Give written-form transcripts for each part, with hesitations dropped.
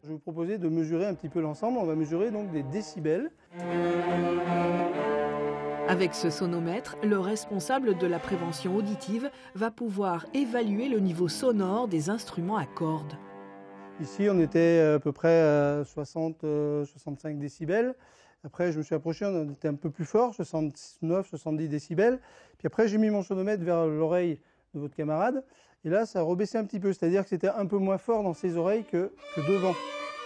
Je vais vous proposer de mesurer un petit peu l'ensemble. On va mesurer donc des décibels. Avec ce sonomètre, le responsable de la prévention auditive va pouvoir évaluer le niveau sonore des instruments à cordes. Ici, on était à peu près à 60-65 décibels. Après, je me suis approché, on était un peu plus fort, 69-70 décibels. Puis après, j'ai mis mon sonomètre vers l'oreille de votre camarade. Et là, ça a rebaissé un petit peu, c'est-à-dire que c'était un peu moins fort dans ses oreilles que devant.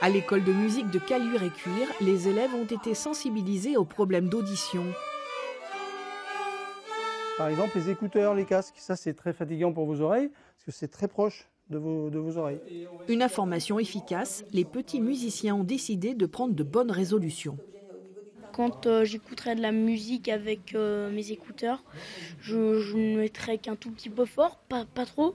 À l'école de musique de Caluire-et-Cuire, les élèves ont été sensibilisés aux problèmes d'audition. Par exemple, les écouteurs, les casques, ça c'est très fatigant pour vos oreilles, parce que c'est très proche de vos oreilles. Une information efficace, les petits musiciens ont décidé de prendre de bonnes résolutions. Quand j'écouterai de la musique avec mes écouteurs, je ne mettrai qu'un tout petit peu fort, pas trop.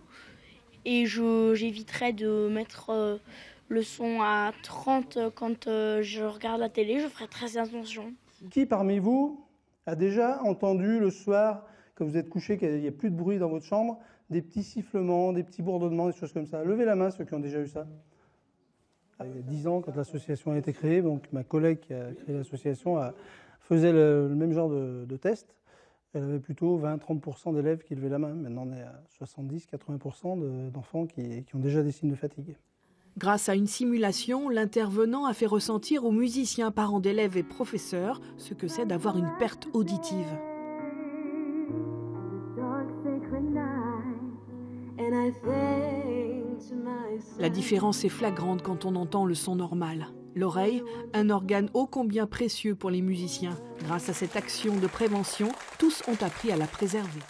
Et j'éviterai de mettre le son à 30 quand je regarde la télé, je ferai très attention. Qui parmi vous a déjà entendu le soir, quand vous êtes couché, qu'il n'y a plus de bruit dans votre chambre, des petits sifflements, des petits bourdonnements, des choses comme ça? Levez la main ceux qui ont déjà eu ça. Il y a 10 ans, quand l'association a été créée, donc ma collègue qui a créé l'association faisait le même genre de test. Elle avait plutôt 20-30% d'élèves qui levaient la main. Maintenant, on est à 70-80% d'enfants qui ont déjà des signes de fatigue. Grâce à une simulation, l'intervenant a fait ressentir aux musiciens, parents d'élèves et professeurs ce que c'est d'avoir une perte auditive. La différence est flagrante quand on entend le son normal. L'oreille, un organe ô combien précieux pour les musiciens. Grâce à cette action de prévention, tous ont appris à la préserver.